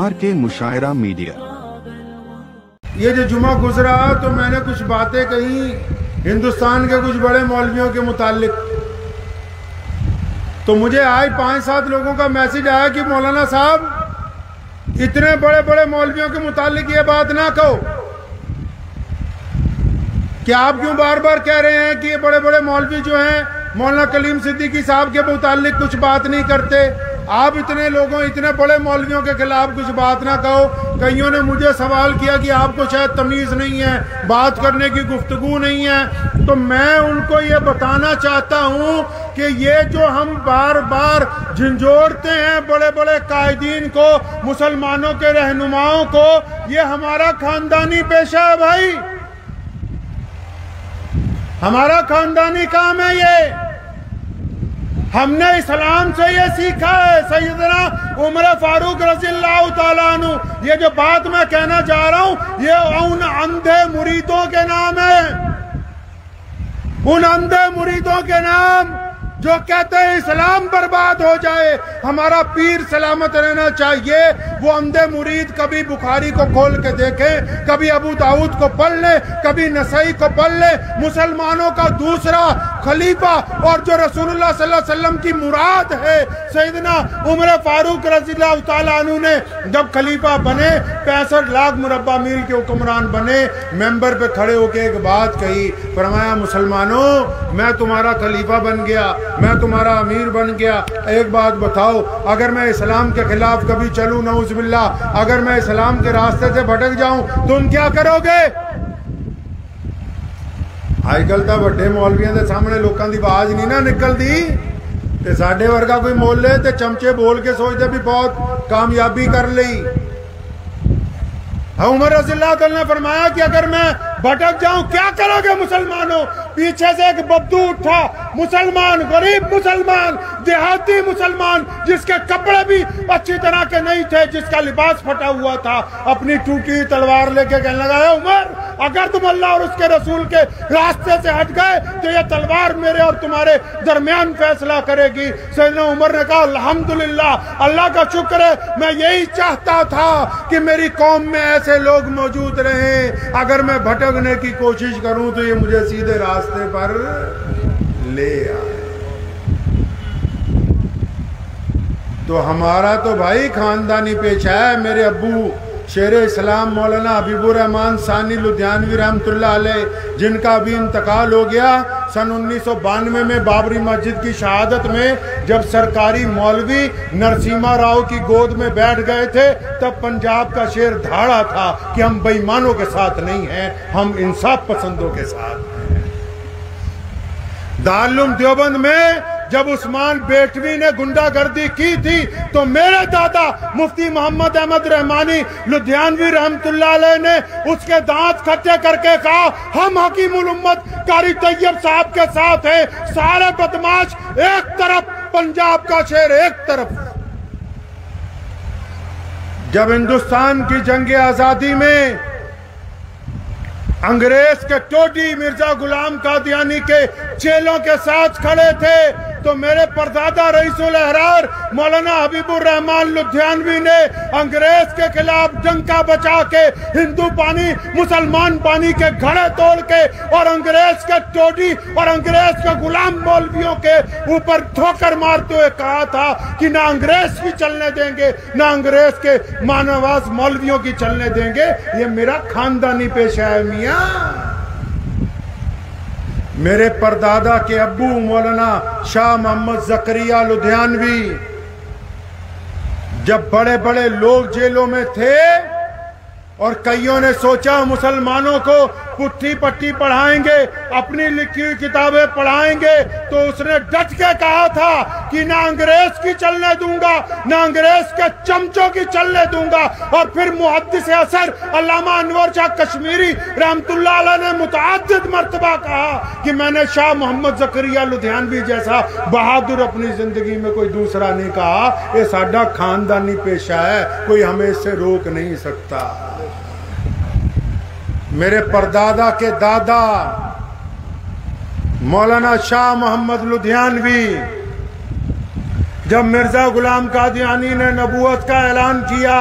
RK मुशायरा media. ये जो जुमा गुजरा तो मैंने कुछ बातें कही हिंदुस्तान के कुछ बड़े मौलवियों के मुतालिक, तो मुझे आज 5-7 लोगों का मैसेज आया कि मौलाना साहब इतने बड़े बड़े मौलवियों के मुतालिक ये बात ना कहो। क्या आप क्यों बार बार कह रहे हैं कि ये बड़े बड़े मौलवी जो हैं मौलाना कलीम सिद्दीकी साहब के मुतालिक कुछ बात नहीं करते? आप इतने लोगों, इतने बड़े मौलवियों के खिलाफ कुछ बात ना कहो। कईयों ने मुझे सवाल किया कि आपको शायद तमीज़ नहीं है, बात करने की गुफ्तगू नहीं है। तो मैं उनको ये बताना चाहता हूँ कि ये जो हम बार बार झंझोड़ते हैं बड़े बड़े कायदीन को, मुसलमानों के रहनुमाओं को, ये हमारा खानदानी पेशा है भाई, हमारा खानदानी काम है ये। हमने इस्लाम से ये सीखा है। सैयदना उमर फारूक रज़ियल्लाहु ताला अन्हु, ये जो बात मैं कहना जा रहा हूं ये उन अंधे मुरीदों के नाम है, उन अंधे मुरीदों के नाम जो कहते हैं इस्लाम बर्बाद हो जाए, हमारा पीर सलामत रहना चाहिए। वो अंधे मुरीद कभी बुखारी को खोल के देखें, कभी अबू दाऊद को पढ़ ले, कभी नसई को पढ़ ले। मुसलमानों का दूसरा खलीफा और जो रसूलुल्लाह सल्लल्लाहु अलैहि वसल्लम की मुराद है, सैयदना उमर फारूक रज़ियल्लाहु ताला अन्हु ने जब खलीफा बने, 65 लाख मुरब्बा मील के हुक्मरान बने, मेंबर पे खड़े होकर एक बात कही, फरमाया मुसलमानों मैं तुम्हारा खलीफा बन गया, मैं तुम्हारा अमीर बन गया। एक बात बताओ, अगर मैं इस्लाम के खिलाफ कभी चलूं, नऊज़ुबिल्लाह, अगर मैं इस्लाम के रास्ते से भटक जाऊं, तुम क्या करोगे? आजकल तो बड़े मौलवियों के सामने लोगों की आवाज नहीं ना निकलती, ते साडे वर्गा कोई मोल ले ते चमचे बोल के सोचते भी बहुत कामयाबी कर ली। उमर रज़ियल्लाहु ताला ने फरमाया कि अगर मैं भटक जाऊं क्या करोगे मुसलमानों? पीछे से एक बद्दू उठा, मुसलमान, गरीब मुसलमान, देहाती मुसलमान, जिसके कपड़े भी अच्छी तरह के नहीं थे, जिसका लिबास फटा हुआ था, अपनी टूटी तलवार लेके कहने लगा, उमर अगर तुम अल्लाह और उसके रसूल के रास्ते से हट गए तो यह तलवार मेरे और तुम्हारे दरमियान फैसला करेगी। सैयदना उमर ने कहा अल्हम्दुलिल्लाह, अल्लाह का शुक्र है, मैं यही चाहता था कि मेरी कौम में ऐसे लोग मौजूद रहें। अगर मैं भटकने की कोशिश करूं तो ये मुझे सीधे रास्ते पर ले आए। तो हमारा तो भाई खानदानी पेशा है। मेरे अब्बू शेरे इस्लाम मौलाना हबीबुर रहमान सानी लुधियानवी रहमतुल्लाह अलैह, जिनका अभी इंतकाल हो गया सन 1992 में बाबरी मस्जिद की शहादत में, जब सरकारी मौलवी नरसिम्हा राव की गोद में बैठ गए थे, तब पंजाब का शेर धाड़ा था कि हम बेईमानों के साथ नहीं हैं, हम इंसाफ पसंदों के साथ हैं। दारुल उलूम देवबंद में जब उस्मान बेटवी ने गुंडागर्दी की थी तो मेरे दादा मुफ्ती मोहम्मद अहमद रहमानी लुधियानवी रहमतुल्लाह अलैह ने उसके दांत खट्टे करके कहा, हम हकीमुल उम्मत कारी तैयब साहब के साथ हैं, सारे बदमाश एक तरफ, पंजाब का शेर एक तरफ। जब हिंदुस्तान की जंग आजादी में अंग्रेज के टोडी मिर्जा गुलाम कादियानी के चेलों के साथ खड़े थे, तो मेरे परदादा रईसुल अहरार मौलाना हबीबुर रहमान लुधियानवी ने अंग्रेज के खिलाफ डंका बचा के हिंदू पानी मुसलमान पानी के घड़े तोड़ के और अंग्रेज के टोडी और अंग्रेज के गुलाम मौलवियों के ऊपर ठोकर मारते हुए कहा था कि ना अंग्रेज की चलने देंगे, ना अंग्रेज के मानवास मौलवियों की चलने देंगे। ये मेरा खानदानी पेशा है मियां। मेरे परदादा के अब्बू मौलाना शाह मोहम्मद ज़करिया लुधियानवी, जब बड़े बड़े लोग जेलों में थे और कईयों ने सोचा मुसलमानों को पुट्ठी पट्टी पढ़ाएंगे, अपनी लिखी हुई किताबें पढ़ाएंगे, तो उसने डट के कहा था कि ना अंग्रेज की चलने दूंगा, ना अंग्रेज के चमचों की चलने दूंगा। और फिर मुहद्दिस असर अल्लामा अनवर शाह कश्मीरी रहमतुल्लाह अलैह ने मुतअद्दिद मर्तबा कहा कि मैंने शाह मोहम्मद ज़करिया लुधियानवी जैसा बहादुर अपनी जिंदगी में कोई दूसरा नहीं कहा। ये साडा खानदानी पेशा है, कोई हमें इससे रोक नहीं सकता। मेरे परदादा के दादा मौलाना शाह मोहम्मद लुधियानवी, जब मिर्जा गुलाम कादियानी ने नबूवत का ऐलान किया,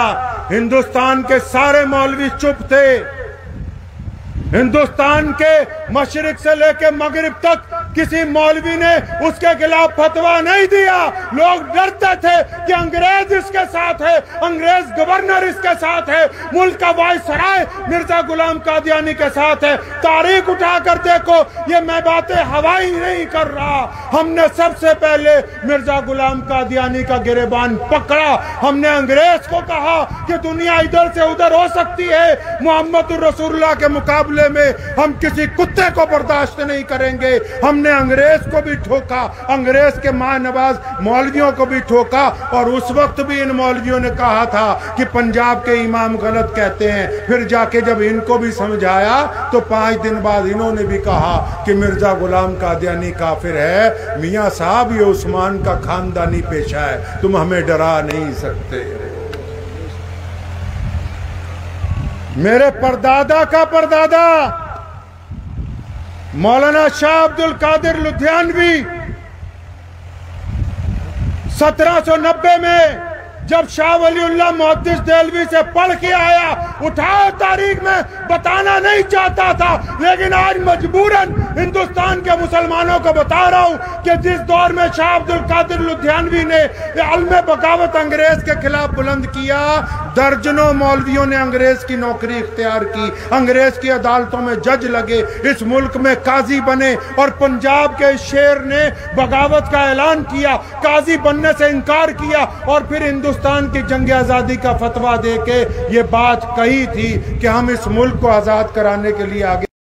हिंदुस्तान के सारे मौलवी चुप थे। हिंदुस्तान के मशरिक से लेकर मगरिब तक किसी मौलवी ने उसके खिलाफ फतवा नहीं दिया। लोग डरते थे कि अंग्रेज इसके साथ है, अंग्रेज गवर्नर इसके साथ है, मुल्क का वायसराय मिर्जा गुलाम कादियानी के साथ है। तारीख उठाकर देखो, ये मैं बातें हवाई नहीं कर रहा। हमने सबसे पहले मिर्जा गुलाम कादियानी का गिरेबान पकड़ा। हमने अंग्रेज को कहा कि दुनिया इधर से उधर हो सकती है, मोहम्मद रसूलुल्लाह के मुकाबले में हम किसी कुत्ते को बर्दाश्त नहीं करेंगे। हमने अंग्रेज को भी ठोका, अंग्रेज के मां नवाज मौलवियों को भी ठोका। और उस वक्त भी इन मौलवियों ने कहा था कि पंजाब के इमाम गलत कहते हैं। फिर जाके जब इनको भी समझाया तो 5 दिन बाद इन्होंने भी कहा कि मिर्जा गुलाम कादियानी काफिर है। मियां साहब, ये उस्मान का खानदानी पेशा है, तुम हमें डरा नहीं सकते। मेरे परदादा का परदादा मौलाना शाह अब्दुल कादिर लुधियानवी 1790 में जब शाह वलीउल्लाह मुहद्दिस देहलवी से पढ़ के आया, उठाओ तारीख में बताना नहीं चाहता था, लेकिन आज मजबूरन हिंदुस्तान के मुसलमानों को बता रहा हूं कि जिस दौर में शाह अब्दुल कादिर लुधियानवी ने अलमे बगावत अंग्रेज के खिलाफ बुलंद किया, दर्जनों मौलवियों ने अंग्रेज की नौकरी इख्तियार की, अंग्रेज की अदालतों में जज लगे, इस मुल्क में काजी बने। और पंजाब के शेर ने बगावत का ऐलान किया, काजी बनने से इनकार किया और फिर हिंदुस्तान की जंग आजादी का फतवा देके ये बात कही थी कि हम इस मुल्क को आजाद कराने के लिए आगे